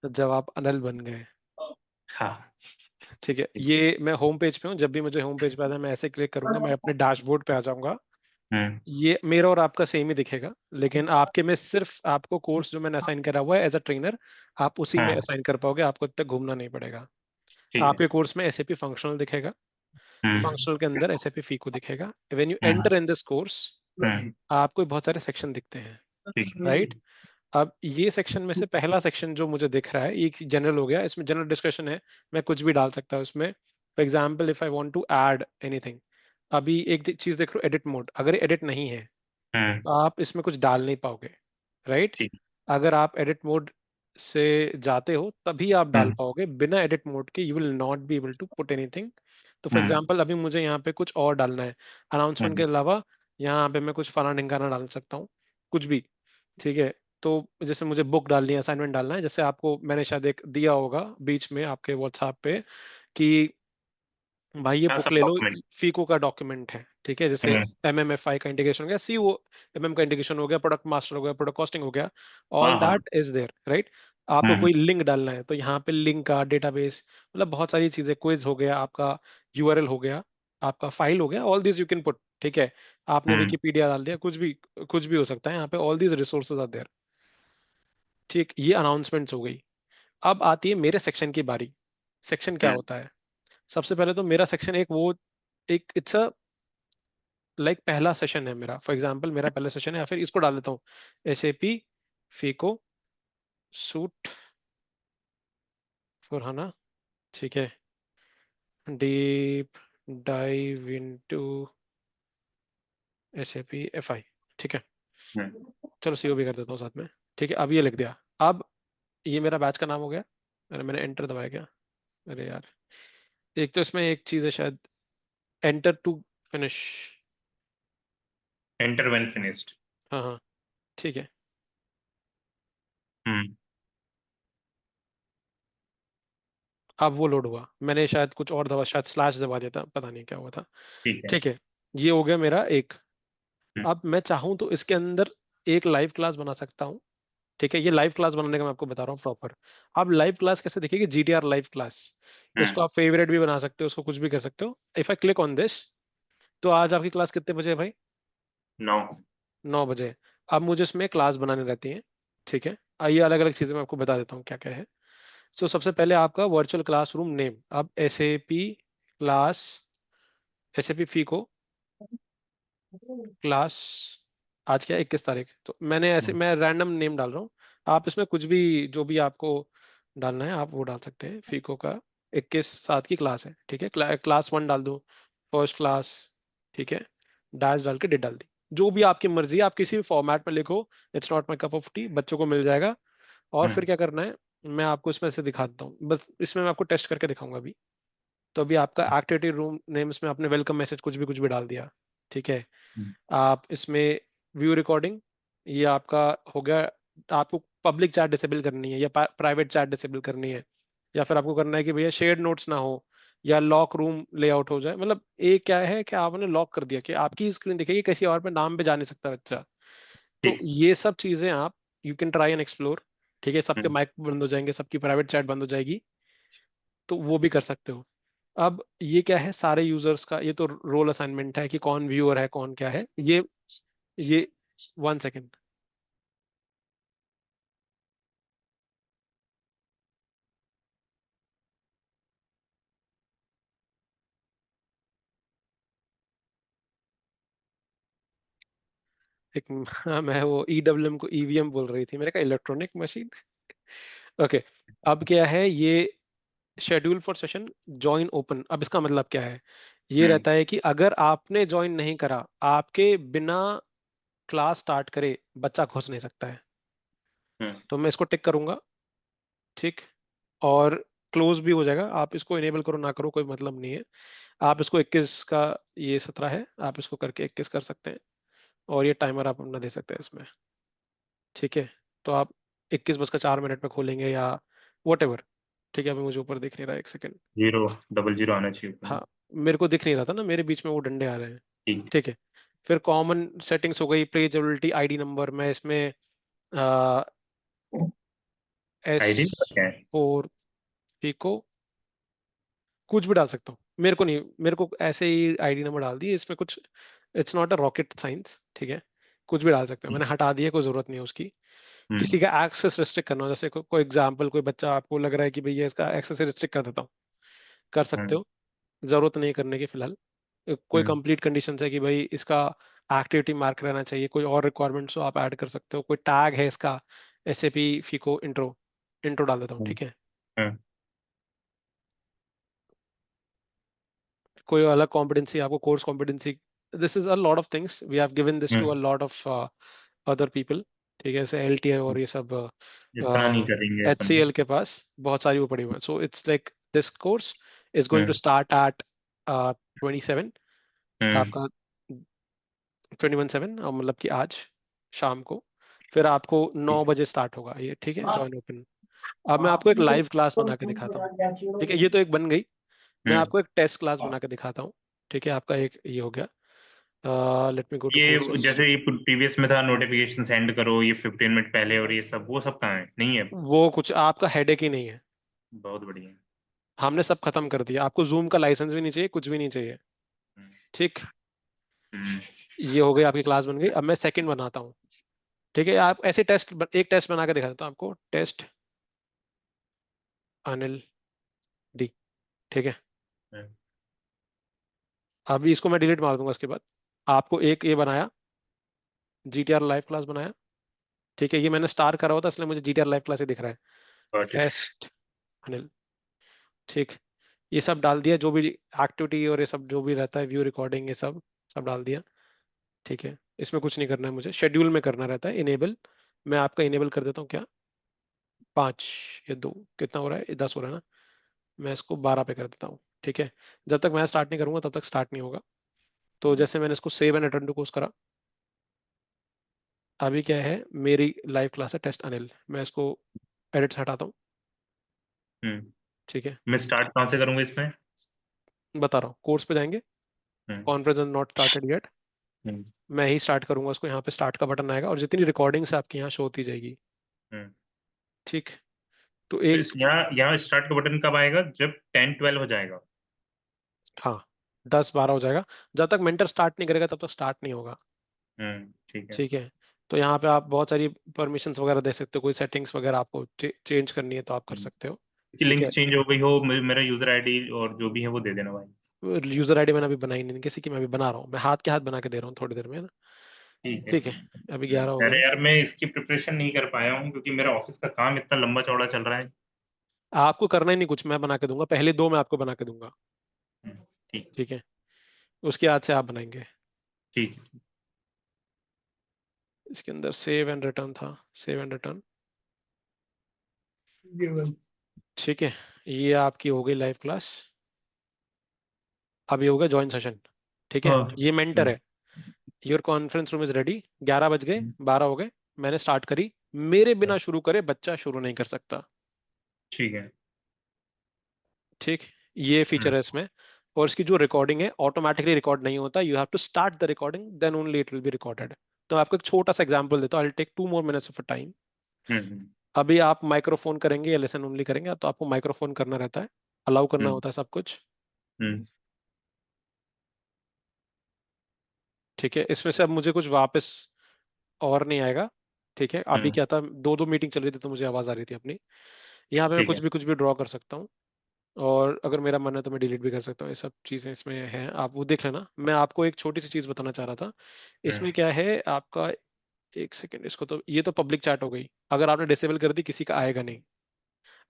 जब आप अनल बन गए। हाँ। ठीक है, ये मैं होम पेज पे हूँ। जब भी मुझे होम पेज पे आता है मैं ऐसे क्लिक करूंगा, मैं अपने डैशबोर्ड पे आ जाऊंगा। हम्म। ये मेरा और आपका सेम ही दिखेगा, लेकिन आपके में सिर्फ आपको कोर्स जो मैंने असाइन करा हुआ है एज अ ट्रेनर, आप उसी में हाँ। असाइन कर पाओगे, आपको इतना घूमना नहीं पड़ेगा। ठीक है। आपके कोर्स में एसएपी फंक्शनल दिखेगा, हम्म। फंक्शनल के अंदर एसएपी फीको दिखेगा। When you hmm. Enter in this course, hmm. आपको बहुत सारे सेक्शन दिखते हैं, ठीक है। राइट। अब ये सेक्शन में से पहला सेक्शन जो मुझे दिख रहा है, ये जनरल हो गया, इसमें जनरल डिस्कशन है, मैं कुछ भी डाल सकता हूँ इसमें। For example if I want to add anything, अभी एक चीज देख रहा हूँ, एडिट मोड, अगर एडिट नहीं है हम्म। तो आप इसमें कुछ डाल नहीं पाओगे, राइट। ठीक। अगर आप एडिट मोड से जाते हो तभी आप डाल हम्म। पाओगे, बिना एडिट मोड के you will not be able to put anything. तो फॉर हम्म। एग्जांपल अभी मुझे यहाँ पे कुछ और डालना है, अनाउंसमेंट के हम्म। अलावा यहाँ पे मैं कुछ फलाना ढिमकाना डाल सकता हूँ, कुछ भी। ठीक है, तो जैसे मुझे बुक डालनी है, असाइनमेंट डालना है, जैसे आपको मैंने शायद एक दिया होगा बीच में आपके व्हाट्सएप पे कि भाई ये हाँ, बुक सब ले लो, डॉक्यूमेंट। फीको का डॉक्यूमेंट है, ठीक है, जैसे हम्म। एमएमएफआई का इंटीग्रेशन हो गया, सीओ एमएम का इंटीग्रेशन हो गया, प्रोडक्ट मास्टर हो गया, प्रोडक्ट कॉस्टिंग हो गया, ऑल हाँ हाँ। That is there, right. आपको हम्म। कोई लिंक डालना है तो यहाँ पे लिंक का डेटाबेस, मतलब बहुत सारी चीजें, क्विज हो गया आपका, यूआरएल हो गया, आपका फाइल हो गया, all this you can put, ठीक है। आपने हम्म। विकिपीडिया डाल दिया, कुछ भी हो सकता है यहाँ पे, all these resources are there. ठीक, ये अनाउंसमेंट्स हो गई। अब आती है मेरे सेक्शन की बारी। सेक्शन क्या हम्म। होता है? सबसे पहले तो मेरा सेक्शन एक वो, एक इट्स अ लाइक पहला सेशन है मेरा, फॉर एग्जांपल मेरा पहला सेशन है, या फिर इसको डाल देता हूँ, एसएपी फीको सूट फॉर हना, ठीक है, deep dive into SAP FI, ठीक है। हम्म। चलो सीओ भी कर देता हूँ साथ में, ठीक है, अब ये लिख दिया। अब ये मेरा बैच का नाम हो गया। अरे मैंने एंटर दबाया क्या? अरे यार, एक तो इसमें एक चीज है शायद, enter to finish. Enter when finished. हाँ हाँ, ठीक है। हम्म। अब वो लोड हुआ, मैंने शायद कुछ और दबा, शायद स्लैश दबा दिया था, पता नहीं क्या हुआ था। ठीक है। ठीक है, ये हो गया मेरा एक। हम्म। अब मैं चाहूँ तो इसके अंदर एक लाइव क्लास बना सकता हूँ, ठीक है। ये लाइव क्लास बनाने का मैं आपको बता रहा हूँ प्रॉपर। अब लाइव क्लास कैसे दिखेगी? जीटीआर लाइव क्लास, इसको हम्म। आप फेवरेट भी बना सकते हो, उसको कुछ भी कर सकते हो। If I click on this, तो आज आपकी क्लास कितने बजे है भाई? 9। 9 बजे। अब मुझे इसमें क्लास बनानी रहती है, ठीक है। आइए अलग अलग चीजें मैं आपको बता देता हूँ क्या क्या है। सो सबसे पहले आपका वर्चुअल क्लासरूम नेम, अब एसएपी क्लास, एसएपी फी को क्लास, आज क्या 21 तारीख, तो मैंने ऐसे मैं रैंडम नेम डाल रहा हूँ। आप इसमें कुछ भी, जो भी आपको डालना है आप वो डाल सकते हैं। फीको का 21/7 की क्लास है, ठीक है। क्लास 1 डाल दो, फर्स्ट क्लास, ठीक है, डैश डाल के डेट डाल दी, जो भी आपकी मर्जी है, आप किसी भी फॉर्मेट में लिखो, it's not my cup of T, बच्चों को मिल जाएगा। और फिर हम्म। क्या करना है, मैं आपको इसमें से दिखा देता हूँ, बस इसमें मैं आपको टेस्ट करके दिखाऊंगा अभी। तो अभी आपका एक्टिविटी रूम नेम, इसमें आपने वेलकम मैसेज कुछ भी डाल दिया, ठीक है। हम्म। आप इसमें व्यू रिकॉर्डिंग, ये आपका हो गया। आपको पब्लिक चैट डिसेबल करनी है या प्राइवेट चैट डिसेबल करनी है, या फिर आपको करना है कि भैया शेयर्ड नोट्स ना हो, या लॉक रूम लेआउट हो जाए, मतलब एक क्या है कि आपने लॉक कर दिया कि आपकी स्क्रीन दिखेगी, किसी और पे नाम पे जा नहीं सकता बच्चा। तो ठीक। ये सब चीजें आप you can try and explore, ठीक है। सबके हम्म। माइक बंद हो जाएंगे, सबकी प्राइवेट चैट बंद हो जाएगी, तो वो भी कर सकते हो। अब ये क्या है, सारे यूजर्स का ये तो रोल असाइनमेंट है कि कौन व्यूअर है कौन क्या है। ये 1 सेकेंड, एक हाँ, मैं वो ईडब्ल्यूएम को ईवीएम बोल रही थी, मेरे का इलेक्ट्रॉनिक मशीन। ओके, अब क्या है ये, schedule for session join open, अब इसका मतलब क्या है? ये हम्म। रहता है कि अगर आपने ज्वाइन नहीं करा, आपके बिना क्लास स्टार्ट करे बच्चा घुस नहीं सकता है। हम्म। तो मैं इसको टिक करूंगा, ठीक, और क्लोज भी हो जाएगा। आप इसको इनेबल करो ना करो कोई मतलब नहीं है। आप इसको 21 का, ये 17 है, आप इसको करके 21 कर सकते हैं, और ये टाइमर आप अपना दे सकते हैं इसमें, ठीक है। तो आप 21:04 में खोलेंगे या वट एवर, ठीक है। अभी मुझे ऊपर दिख नहीं रहा, 1 सेकेंड। 000 आना चाहिए ऊपर हाँ, में। मेरे को दिख नहीं रहा था ना, मेरे बीच में वो डंडे आ रहे हैं, ठीक। ठीक है। फिर कॉमन सेटिंग्स हो गई, पेजेबिलिटी, आईडी नंबर, मैं इसमें एस आईडी क्या है? फोर फीको, कुछ भी डाल सकता हूँ, मेरे को नहीं, मेरे को ऐसे ही आईडी नंबर डाल दिए इसमें कुछ, it's not a rocket science, ठीक है। कुछ भी डाल सकते हो, मैंने हटा दिया, कोई जरूरत नहीं है उसकी। हम्म। किसी का एक्सेस रिस्ट्रिक्ट करना हो, जैसे कोई एग्जाम्पल, कोई बच्चा आपको लग रहा है कि भैया इसका एक्सेस रिस्ट्रिक्ट कर देता हूँ, कर सकते हम्म। हो, जरूरत नहीं करने की फिलहाल। कोई हम्म। कंप्लीट कंडीशन है कि भाई इसका एक्टिविटी मार्क रहना चाहिए, कोई और रिक्वायरमेंट्स हो आप ऐड कर सकते हो, कोई टैग है इसका, एसएपी फीको इंट्रो, इंट्रो डाल देता हूँ, हम्म। ठीक है। हम्म। कोई अलग कॉम्पिटेंसी आपको, course competency, this is a lot of things, we have given this to a hmm. Lot of other people, ठीक है, जैसे एलटीआई और ये सब, इतना नहीं करेंगे एच अपन सी भी। एल के पास बहुत सारी वो पड़ी हुई है, so it's like this course is going to hmm. Start at 27, हम्म। आपका 21/7, मतलब कि आज शाम को, फिर आपको 9 बजे स्टार्ट होगा ये, ठीक है, जॉइन ओपन। अब मैं आपको एक लाइव क्लास बना के दिखाता हूँ, ठीक है, ये तो एक बन गई, मैं हम्म। आपको एक टेस्ट क्लास बना के दिखाता हूँ, ठीक है, आपका एक ये हो गया, लेट मी गो टू ये कोर्सेज। जैसे ये प्रीवियस में था, नोटिफिकेशन सेंड करो ये 15 मिनट पहले, और ये सब वो सब कहाँ है? नहीं है? वो कुछ आपका हेडेक ही नहीं है, बहुत बढ़िया। हमने सब खत्म कर दिया, आपको जूम का लाइसेंस भी नहीं चाहिए, कुछ भी नहीं चाहिए, हम्म। ठीक। हम्म। ये हो गई आपकी क्लास बन गई, अब मैं सेकंड बनाता हूँ, ठीक है, आप ऐसे टेस्ट, एक टेस्ट बना के दिखा देता हूँ आपको, टेस्ट अनिल डी, ठीक है। हम्म। अभी इसको मैं डिलीट मार दूंगा, इसके बाद आपको एक ये बनाया, जीटीआर लाइव क्लास बनाया, ठीक है, ये मैंने स्टार करा हुआ था इसलिए मुझे जीटीआर लाइव क्लास ही दिख रहा है, Got it. टेस्ट अनिल, ठीक। ये सब डाल दिया, जो भी एक्टिविटी और ये सब जो भी रहता है, व्यू रिकॉर्डिंग, ये सब सब डाल दिया, ठीक है। इसमें कुछ नहीं करना है मुझे, शेड्यूल में करना रहता है इनेबल, मैं आपका इनेबल कर देता हूँ, क्या 5 या 2, कितना हो रहा है, ये 10 हो रहा है ना, मैं इसको 12 पे कर देता हूँ, ठीक है। जब तक मैं स्टार्ट नहीं करूंगा तब तक स्टार्ट नहीं होगा। तो जैसे मैंने इसको save and return to course करा, अभी क्या है, मेरी लाइव क्लास है टेस्ट अनिल, मैं इसको एडिट से हटाता हूँ, हम्म। ठीक है। मैं स्टार्ट कहाँ से करूंगा इसमें? बता रहा हूँ, कोर्स पे जाएंगे, हम्म। कॉन्फ्रेंस नॉट स्टार्टेड येट, हम्म। मैं ही स्टार्ट करूंगा उसको, यहाँ पे स्टार्ट का बटन आएगा और जितनी रिकॉर्डिंग्स आपकी यहाँ शो होती जाएगी, हम्म। ठीक। तो तो एक, इस यहाँ यहाँ स्टार्ट का बटन कब आएगा? जब 10-12 हो जाएगा? हाँ, 10-12 हो जाएगा, जब तक मेंटर स्टार्ट नहीं करेगा तब तक स्टार्ट नहीं होगा, हम्म। ठीक है। ठीक है। तो यहाँ पे आप बहुत सारी परमिशंस वगैरह दे सकते हो, कोई सेटिंग्स वगैरह आपको चेंज करनी है तो आप कर हम्म। सकते हो, इसकी ठीक है। लिंक्स चेंज हो गई हो, मेरा यूजर आईडी और जो भी है वो दे देना भाई। यूजर आईडी मैंने अभी बनाई नहीं किसी की, मैं अभी बना रहा हूँ, मैं हाथ के हाथ बना के दे रहा हूँ थोड़ी देर में, है ना, ठीक है। ठीक है। अभी 11 हो गए अरे हैं। यार, मैं इसकी प्रिपरेशन नहीं कर पाया हूँ क्योंकि मेरा ऑफिस का काम इतना लंबा चौड़ा चल रहा है। आपको करना ही नहीं कुछ, मैं बना के दूंगा, पहले दो मैं आपको बना के दूंगा, हम्म। ठीक। ठीक है, उसके बाद से आप बनाएंगे। ठीक। इसके अंदर सेव एंड रिटर्न था, सेव एंड रिटर्न, ये भाई। ठीक है। ये आपकी हो गई लाइव क्लास, अब ये होगा ज्वाइन सेशन, ठीक है, हाँ। ये मेंटर है, your conference room is ready, 11 बज गए, 12 हो गए, मैंने स्टार्ट करी, मेरे बिना शुरू करे बच्चा शुरू नहीं कर सकता, ठीक है। ठीक। ये फीचर हम्म। है इसमें, और इसकी जो रिकॉर्डिंग है ऑटोमेटिकली रिकॉर्ड नहीं होता, you have to start the recording then only it will be recorded. तो आपको एक छोटा सा एग्जांपल देता हूँ, I take 2 more minutes of time. Hmm. अभी आप माइक्रोफोन करेंगे या लेसन ओनली करेंगे तो आपको माइक्रोफोन करना रहता है, अलाउ करना हम्म। होता है सब कुछ, हम्म। ठीक है। इसमें से अब मुझे कुछ वापस और नहीं आएगा, ठीक है। अभी हम्म। क्या था, दो दो मीटिंग चल रही थी तो मुझे आवाज आ रही थी अपनी, यहाँ पे मैं ठीक है। कुछ भी ड्रॉ कर सकता हूँ, और अगर मेरा मन है तो मैं डिलीट भी कर सकता हूँ, ये सब चीज़ें इसमें हैं, आप वो देख लेना। मैं आपको एक छोटी सी चीज़ बताना चाह रहा था, हम्म। इसमें क्या है आपका, एक सेकेंड, इसको तो, ये तो पब्लिक चैट हो गई, अगर आपने डिसेबल कर दी किसी का आएगा नहीं।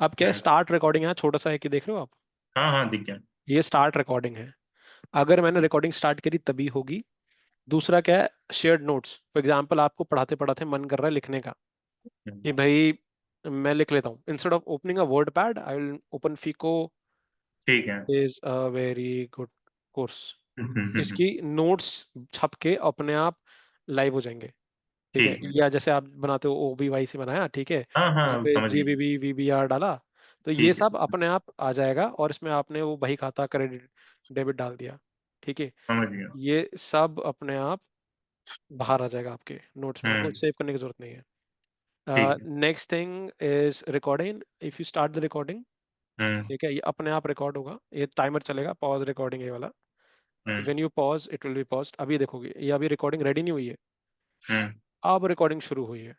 अब क्या है, हम्म। स्टार्ट रिकॉर्डिंग है, छोटा सा है कि देख रहे हो आप, हाँ हाँ, दिख गया। ये स्टार्ट रिकॉर्डिंग है, अगर मैंने रिकॉर्डिंग स्टार्ट करी तभी होगी। दूसरा क्या है, शेयर्ड नोट्स, फॉर एग्जाम्पल आपको पढ़ाते पढ़ाते मन कर रहा है लिखने का, हम्म। कि भाई मैं लिख लेता हूँ, instead of opening a word pad I will open FICO, ठीक है। Is a very good course, hmm. इसकी नोट्स छप के अपने आप लाइव हो जाएंगे, ठीक है। ठीक है। या जैसे आप बनाते हो OBY से बनाया, ठीक है, हाँ यहाँ हाँ, पे समझ गया। GBB VBR डाला, तो ये ठीक है। सब अपने आप आ जाएगा, और इसमें आपने वो बही खाता क्रेडिट डेबिट डाल दिया, ठीक है, समझ गया। ये सब अपने आप बाहर आ जाएगा आपके नोट्स में, आपको हम्म। सेव करने की जरूरत नहीं है, ठीक है। Next thing is recording. If you start the recording, hmm. ठीक है, ये अपने आप रिकॉर्ड होगा, ये टाइमर चलेगा, पॉज रिकॉर्डिंग ये वाला। Hmm. When you pause it will be paused. अभी देखोगे ये अभी रिकॉर्डिंग रेडी नहीं हुई है, हम्म। अब रिकॉर्डिंग शुरू हुई है।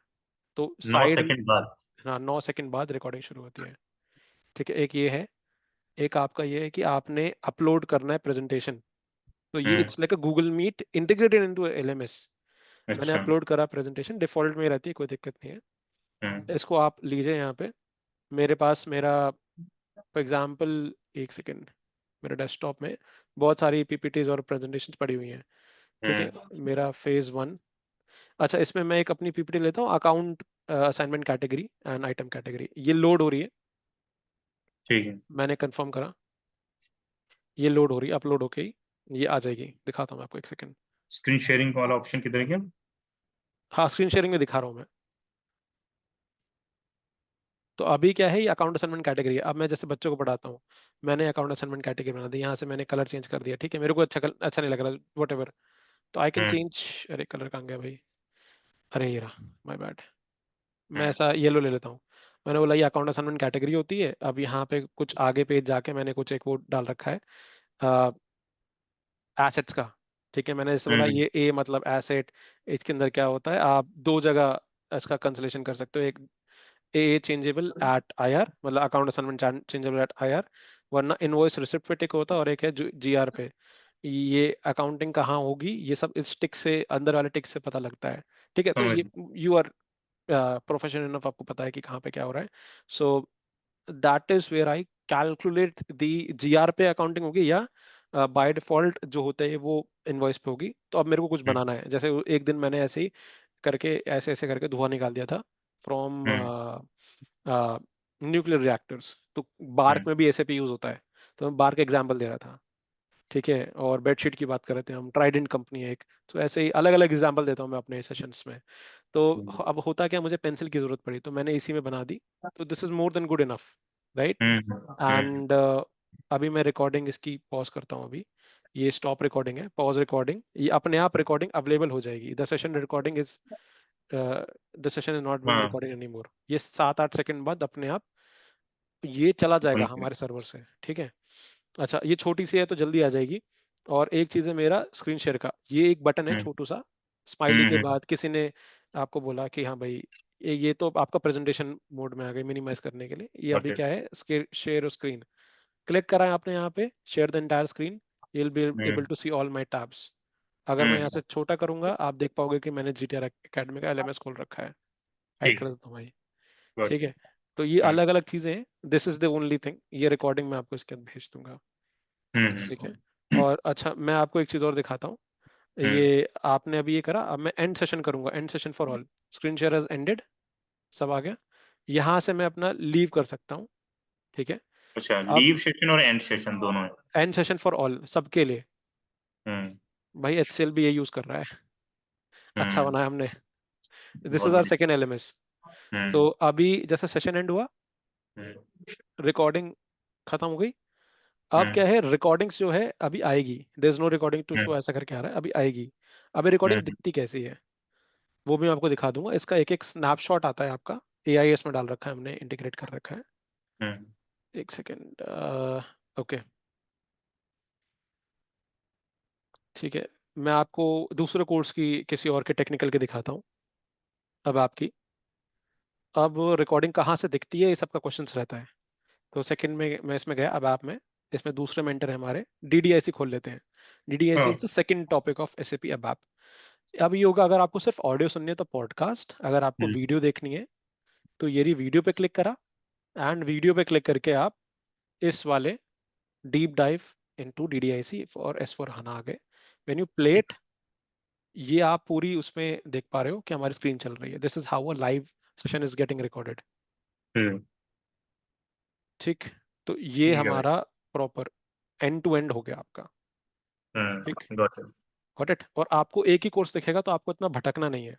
तो 9 साइड, सेकंड बाद। हाँ 9 सेकंड बाद रिकॉर्डिंग शुरू होती है। ठीक है, एक ये है। एक आपका ये है कि आपने अपलोड करना है प्रेजेंटेशन। तो ये hmm. It's like a Google meet integrated into LMS. मैंने अच्छा। अपलोड करा प्रेजेंटेशन, डिफॉल्ट में रहती है, कोई दिक्कत नहीं है। हम्म। इसको आप लीजिए यहाँ पे। मेरे पास मेरा फॉर एग्जांपल, एक सेकेंड, मेरे डेस्कटॉप में बहुत सारी पीपीटीज और प्रेजेंटेशंस पड़ी हुई हैं। ठीक है, हम्म। मेरा फेज 1। अच्छा, इसमें मैं एक अपनी पीपीटी लेता हूँ, account assignment category and item category. ये लोड हो रही है, ठीक है। मैंने कंफर्म करा, ये लोड हो रही है, अपलोड होके ही ये आ जाएगी। दिखाता हूँ आपको, एक सेकेंड। स्क्रीन शेयरिंग वाला ऑप्शन किधर गया? हाँ, स्क्रीन शेयरिंग में दिखा रहा हूँ मैं। तो अभी क्या है, ये अकाउंट असाइनमेंट कैटेगरी है। अब मैं जैसे बच्चों को पढ़ाता हूँ, मैंने अकाउंट असाइनमेंट कैटेगरी बना दी, यहाँ से मैंने कलर चेंज कर दिया। ठीक है, मेरे को अच्छा नहीं लग रहा, वट एवर। तो आई कैन हम्म। चेंज। अरे कलर कहाँ गया भाई, अरे ये रहा, माय बैड। मैं हम्म। ऐसा येलो ले लेता हूँ। मैंने बोला ये अकाउंट असाइनमेंट कैटेगरी होती है। अब यहाँ पे कुछ आगे पेज जाके मैंने कुछ एक वो डाल रखा है, एसेट्स का। ठीक है, मैंने जैसे बोला हम्म। ये ए मतलब एसेट। इसके अंदर क्या होता है, आप दो जगह इसका कंसलेशन कर सकते हो। एक A changeable at I R, मतलब account assignment changeable at I R, वरना इनवॉइस रिसिप्ट पे टिक होता है, और एक है जी आर पे। ये अकाउंटिंग कहाँ होगी, ये सब इस टिक से, अंदर वाले टिक से पता लगता है। ठीक है, तो समझ। ये यू आर प्रोफेशनल इनफ, आपको पता है कि कहाँ पे क्या हो रहा है। So that is where I calculate the. GR पे अकाउंटिंग होगी, या बाय डिफॉल्ट जो होता है वो इनवॉइस पे होगी। तो अब मेरे को कुछ हम्म। बनाना है, जैसे एक दिन मैंने ऐसे ही करके, ऐसे ऐसे करके धुआं निकाल दिया था फ्रॉम हम्म। Nuclear reactors. तो बार्क हम्म। में भी एसएपी यूज होता है, तो मैं बार्क एग्जांपल दे रहा था। ठीक है, और बेडशीट की बात कर रहे थे हम, ट्राइडेंट कंपनी है एक। तो ऐसे ही अलग अलग एग्जांपल देता हूँ मैं अपने सेशंस में। तो अब होता क्या, मुझे पेंसिल की जरूरत पड़ी तो मैंने इसी में बना दी। तो this is more than good enough, right. Hmm. Hmm. And अभी मैं रिकॉर्डिंग इसकी पॉज करता हूँ अभी। ये स्टॉप रिकॉर्डिंग है, पॉज रिकॉर्डिंग, ये अपने आप रिकॉर्डिंग अवेलेबल हो जाएगी। The session recording is, the session is not being हाँ। Recorded any more. ये 7-8 सेकंड बाद अपने आप ये चला जाएगा बंद हमारे सर्वर से। ठीक है। अच्छा, ये छोटी सी है तो जल्दी आ जाएगी। और एक चीज है मेरा स्क्रीन शेयर का, ये एक बटन है हम्म। छोटू सा, स्माइली के हम्म। बाद किसी ने आपको बोला कि हाँ भाई, ये तो आपका प्रेजेंटेशन मोड में आ गई मिनिमाइज करने के लिए। ये गॉट अभी इट। क्या है, शेयर स्क्रीन। क्लिक करा है आपने यहाँ पे, share the entire screen, you will be able hmm. To see all my tabs. अगर मैं यहाँ हम्म। से छोटा करूंगा, आप देख पाओगे कि मैंने जीटीआर एकेडमी का एलएमएस खोल रखा है। हाइड ठीक कर है। देता हूँ भाई। ठीक गॉट है, इट। तो ये हम्म। अलग अलग चीजें हैं। This is the only thing, ये रिकॉर्डिंग मैं आपको इसके अंदर भेज दूंगा। ठीक है। हम्म। और अच्छा, मैं आपको एक चीज और दिखाता हूँ। हम्म। ये आपने अभी ये करा, अब मैं एंड सेशन करूंगा, and session for all. Screen share has ended, सब आ गया। यहाँ से मैं अपना लीव कर सकता हूँ। ठीक है। अच्छा, अब लीव सेशन और एंड सेशन दोनों है? एंड सेशन फॉर ऑल सबके लिए। हम्म। भाई एचसीएल भी ये यूज कर रहा है। अच्छा हम्म। बनाया हमने। दिस बहुत इज आवर बढ़िया। Second LMS. तो हम्म। अभी जैसे सेशन एंड हुआ, हम्म। रिकॉर्डिंग खत्म हो गई। अब हम्म। क्या है, रिकॉर्डिंग्स जो है अभी आएगी। There is no recording to hmm. Show, ऐसा करके आ रहा है, अभी आएगी। अभी रिकॉर्डिंग हम्म। दिखती कैसी है वो भी मैं आपको दिखा दूंगा। इसका एक एक स्नैपशॉट आता है आपका, एआईएस में डाल रखा है हमने, इंटीग्रेट कर रखा है। हम्म। एक सेकेंड। ओके, ठीक है। मैं आपको दूसरे कोर्स की किसी और के टेक्निकल के दिखाता हूँ। अब आपकी, अब रिकॉर्डिंग कहाँ से दिखती है, ये सबका क्वेश्चन रहता है। तो सेकंड में मैं इसमें गया, अब आप में इसमें दूसरे मेंटर है हमारे, डीडीआईसी खोल लेते हैं। डीडीआईसी हाँ। Is the second topic of SAP अब आप। अब ये होगा, अगर आपको सिर्फ ऑडियो सुननी है तो पॉडकास्ट, अगर आपको हम्म। वीडियो देखनी है तो ये रही वीडियो पे क्लिक करा। एंड वीडियो पे क्लिक करके आप इस वाले डीप डाइव इनटू डीडीआईसी और एस फॉर हाना आ गए। व्हेन यू प्ले इट, ये आप पूरी उसमें देख पा रहे हो कि हमारी स्क्रीन चल रही है। This is how a live session is getting recorded. Hmm. ठीक, तो ये ठीक है भाई। हमारा प्रॉपर एंड टू एंड हो गया आपका। ठीक, गॉट इट। Got it. और आपको एक ही कोर्स दिखेगा तो आपको इतना भटकना नहीं है।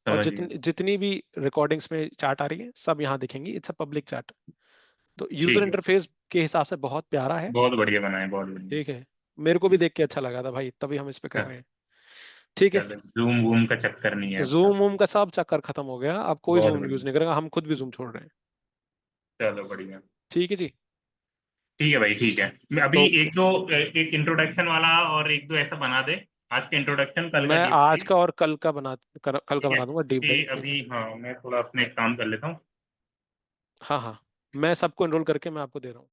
और समझ गया। जितनी जितनी भी रिकॉर्डिंग्स में चैट आ रही है सब यहाँ दिखेंगी, इट्स अ पब्लिक चैट। तो यूजर ठीक है। इंटरफेस के हिसाब से बहुत प्यारा है। बहुत बढ़िया बना है, बहुत बढ़िया। ठीक है, मेरे को भी देख के अच्छा लगा था भाई, तभी हम इस पे कर हाँ। रहे हैं। ठीक है। चलो, जूम वूम का चक्कर नहीं है अब तो। जूम वूम का सब चक्कर खत्म हो गया, अब कोई बहुत जूम यूज बढ़िया। नहीं करेगा, हम खुद भी जूम छोड़ रहे हैं। चलो बढ़िया। ठीक है जी। ठीक है भाई, ठीक है। मैं अभी ओके। एक दो एक इंट्रोडक्शन वाला और एक दो ऐसा बना दे। आज का इंट्रोडक्शन, कल का मैं डीप आज डाइव। का और कल का ठीक है, बना दूंगा डीप कि डाइव। अभी हाँ मैं थोड़ा अपने काम कर लेता हूँ। हाँ हाँ, मैं सबको एनरोल करके मैं आपको दे रहा हूँ।